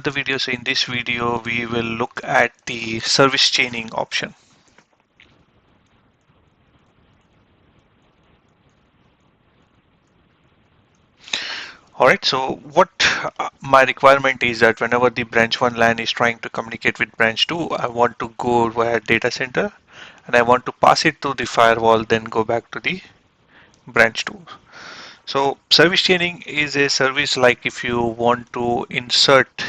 another video. So in this video, we will look at the service chaining option. Alright, so what my requirement is that whenever the branch 1 LAN is trying to communicate with branch 2, I want to go via data center and I want to pass it to the firewall, then go back to the branch 2. So service chaining is a service like if you want to insert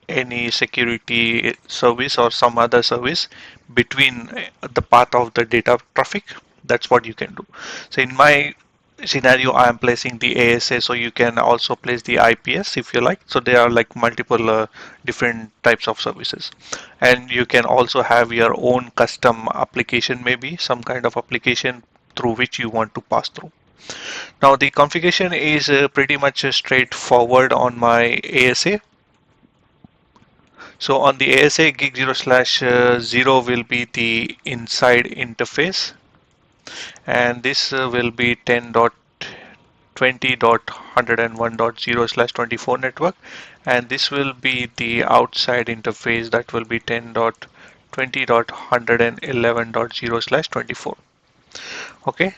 any security service or some other service between the path of the data traffic. That's what you can do. So in my scenario, I am placing the ASA, so you can also place the IPS if you like. So there are like multiple different types of services, and you can also have your own custom application, maybe some kind of application through which you want to pass through. Now the configuration is pretty much straightforward on my ASA. So on the ASA, gig 0/0 will be the inside interface, and this will be 10.20.101.0/24 network, and this will be the outside interface, that will be 10.20.111.0/24. Okay,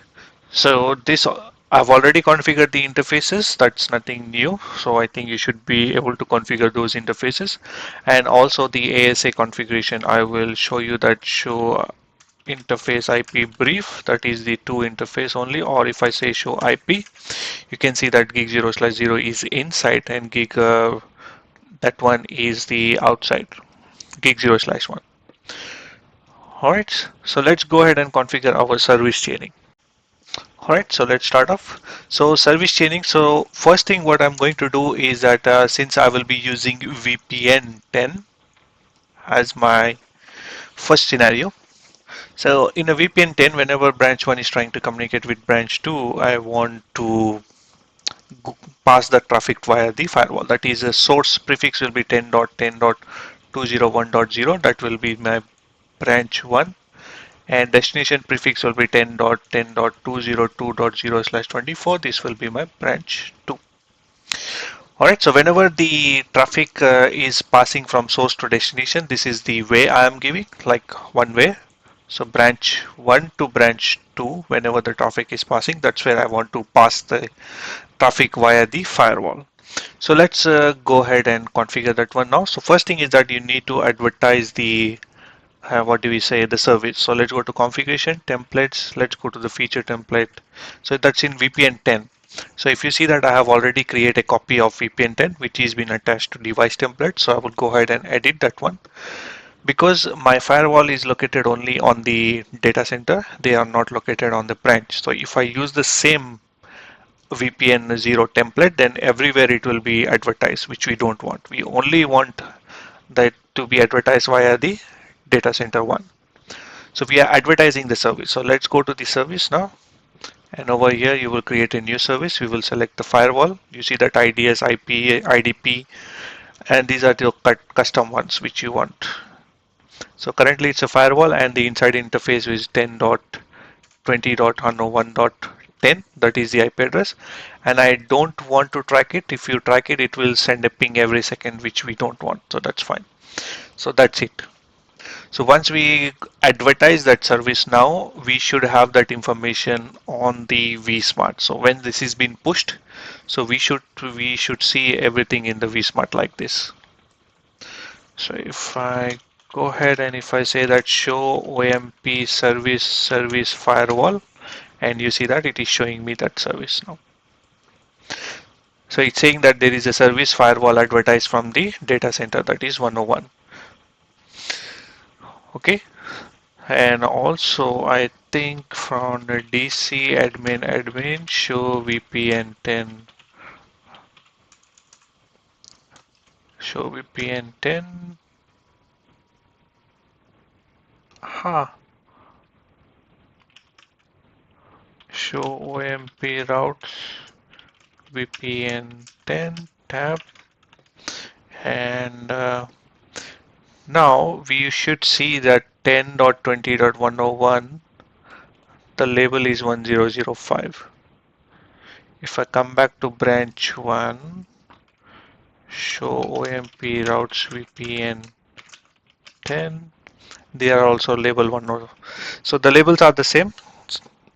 so this I've already configured the interfaces. That's nothing new. So I think you should be able to configure those interfaces, and also the ASA configuration. I will show you that. Show interface IP brief, that is the two interface only, or if I say show IP, you can see that gig 0/0 is inside and gig that one is the outside, gig 0/1. Alright, so let's go ahead and configure our service chaining. Alright, so let's start off. So service chaining. So first thing what I'm going to do is that since I will be using VPN 10 as my first scenario. So in a VPN 10, whenever branch 1 is trying to communicate with branch 2, I want to pass the traffic via the firewall. That is, a source prefix will be 10.10.201.0. That will be my branch 1, and destination prefix will be 10.10.202.0/24. This will be my branch 2. Alright, so whenever the traffic is passing from source to destination, this is the way I am giving, like one way. So branch 1 to branch 2, whenever the traffic is passing, that's where I want to pass the traffic via the firewall. So let's go ahead and configure that one now. So first thing is that you need to advertise the what do we say, the service. So let's go to configuration, templates, let's go to the feature template. So that's in VPN 10. So if you see that I have already created a copy of VPN 10 which is been attached to device template, so I will go ahead and edit that one. Because my firewall is located only on the data center, they are not located on the branch. So if I use the same VPN 0 template, then everywhere it will be advertised, which we don't want. We only want that to be advertised via the data center one. So we are advertising the service. So let's go to the service now. And over here, you will create a new service. We will select the firewall. You see that IDS, IP, IDP, and these are the custom ones which you want. So currently it's a firewall, and the inside interface is 10.20.101.10. That is the IP address. And I don't want to track it. If you track it, it will send a ping every second, which we don't want. So that's fine. So that's it. So once we advertise that service now, we should have that information on the vSmart. So when this is being pushed, so we should see everything in the vSmart like this. So if I go ahead and if I say that show OMP service firewall, and you see that it is showing me that service now. So it's saying that there is a service firewall advertised from the data center, that is 101. Okay, and also I think from the DC admin show VPN 10, show VPN 10. Show OMP routes VPN 10 tab, and now we should see that 10.20.101, the label is 1005. If I come back to branch 1 show OMP routes VPN 10. They are also label 1 or so the labels are the same.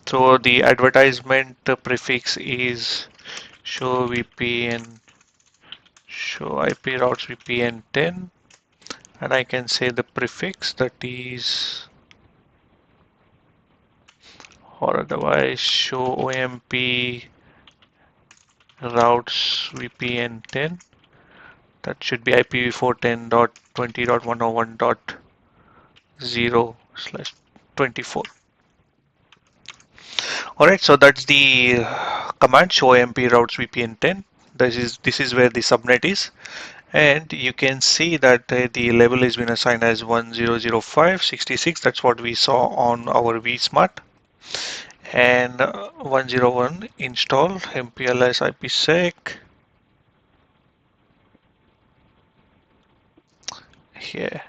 So the advertisement prefix is show VPN show IP routes VPN 10, and I can say the prefix that is, or otherwise show OMP routes VPN 10. That should be IPv4 10.20.101.0/24. Alright, so that's the command show OMP routes VPN 10. This is where the subnet is, and you can see that the label has been assigned as 100566. That's what we saw on our vSmart. And 101 install mpls ipsec here,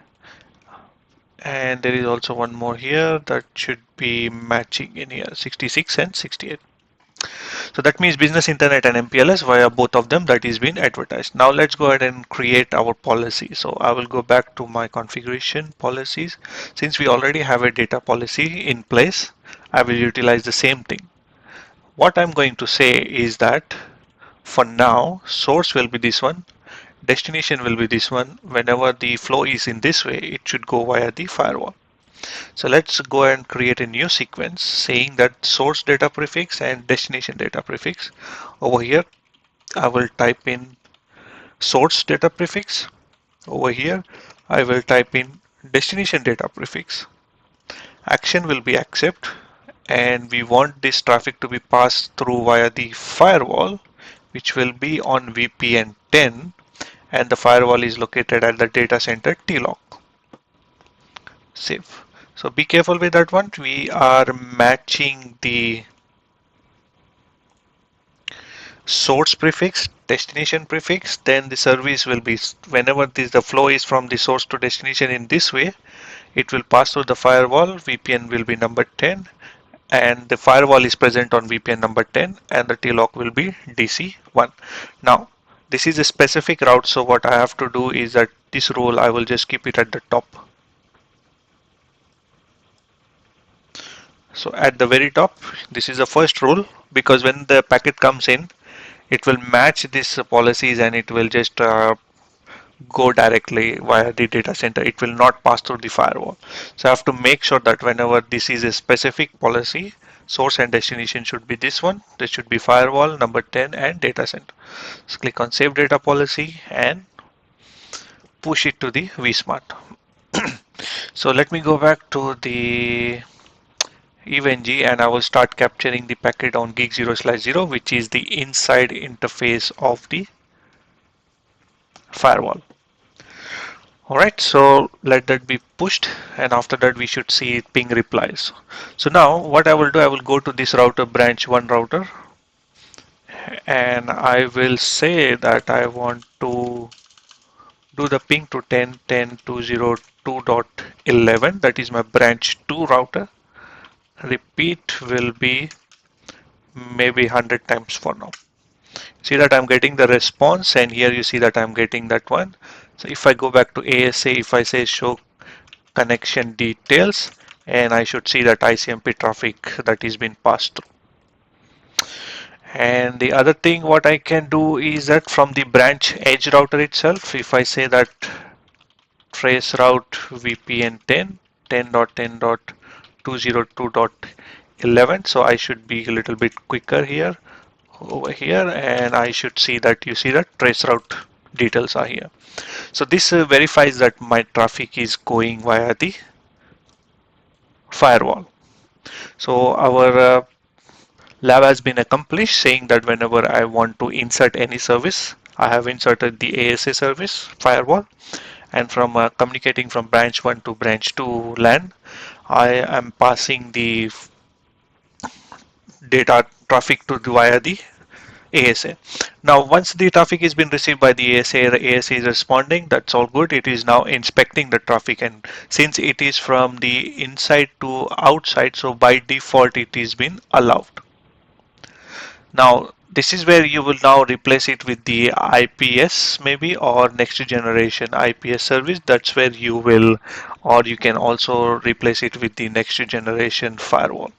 and there is also one more here that should be matching in here, 66 and 68. So that means business internet and MPLS via both of them that is being advertised. Now let's go ahead and create our policy. So I will go back to my configuration policies. Since we already have a data policy in place, I will utilize the same thing. What I'm going to say is that for now, source will be this one, destination will be this one. Whenever the flow is in this way, it should go via the firewall. So let's go and create a new sequence saying that source data prefix and destination data prefix. Over here, I will type in source data prefix. Over here, I will type in destination data prefix. Action will be accept, and we want this traffic to be passed through via the firewall, which will be on VPN 10, and the firewall is located at the data center TLOC. Save. So be careful with that one. We are matching the source prefix, destination prefix, then the service will be, whenever the flow is from the source to destination in this way, it will pass through the firewall. VPN will be number 10, and the firewall is present on VPN number 10, and the TLOC will be DC1. Now, this is a specific route, so what I have to do is that this rule I will just keep it at the top. So at the very top, this is the first rule, because when the packet comes in, it will match these policies and it will just go directly via the data center. It will not pass through the firewall. So I have to make sure that whenever this is a specific policy, source and destination should be this one. This should be firewall, number 10, and data center. So click on save data policy and push it to the vSmart. So let me go back to the EVNG and I will start capturing the packet on gig 0/0, which is the inside interface of the firewall. Alright, so let that be pushed, and after that we should see ping replies. So now what I will do, I will go to this router, branch 1 router, and I will say that I want to do the ping to 10.10.202.11. That is my branch 2 router. Repeat will be maybe 100 times for now. See that I'm getting the response, and here you see that I'm getting that one. So if I go back to ASA, if I say show connection details, and I should see that ICMP traffic that is being passed through. And the other thing what I can do is that from the branch edge router itself, if I say that trace route VPN 10, 10.10.202.11, so I should be a little bit quicker here, over here, and I should see that you see that trace route details are here. So this verifies that my traffic is going via the firewall. So our lab has been accomplished, saying that whenever I want to insert any service, I have inserted the ASA service firewall, and from communicating from branch 1 to branch 2 LAN, I am passing the data traffic to via the ASA. Now, once the traffic has been received by the ASA is responding. That's all good. It is now inspecting the traffic, and since it is from the inside to outside, so by default it is been allowed. Now, This is where you will now replace it with the IPS maybe, or next generation IPS service. That's where you will, or you can also replace it with the next generation firewall.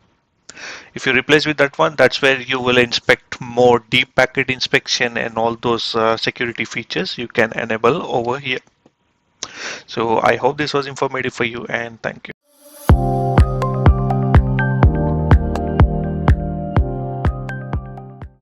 If you replace with that one, that's where you will inspect more deep packet inspection and all those security features you can enable over here. So I hope this was informative for you, and thank you.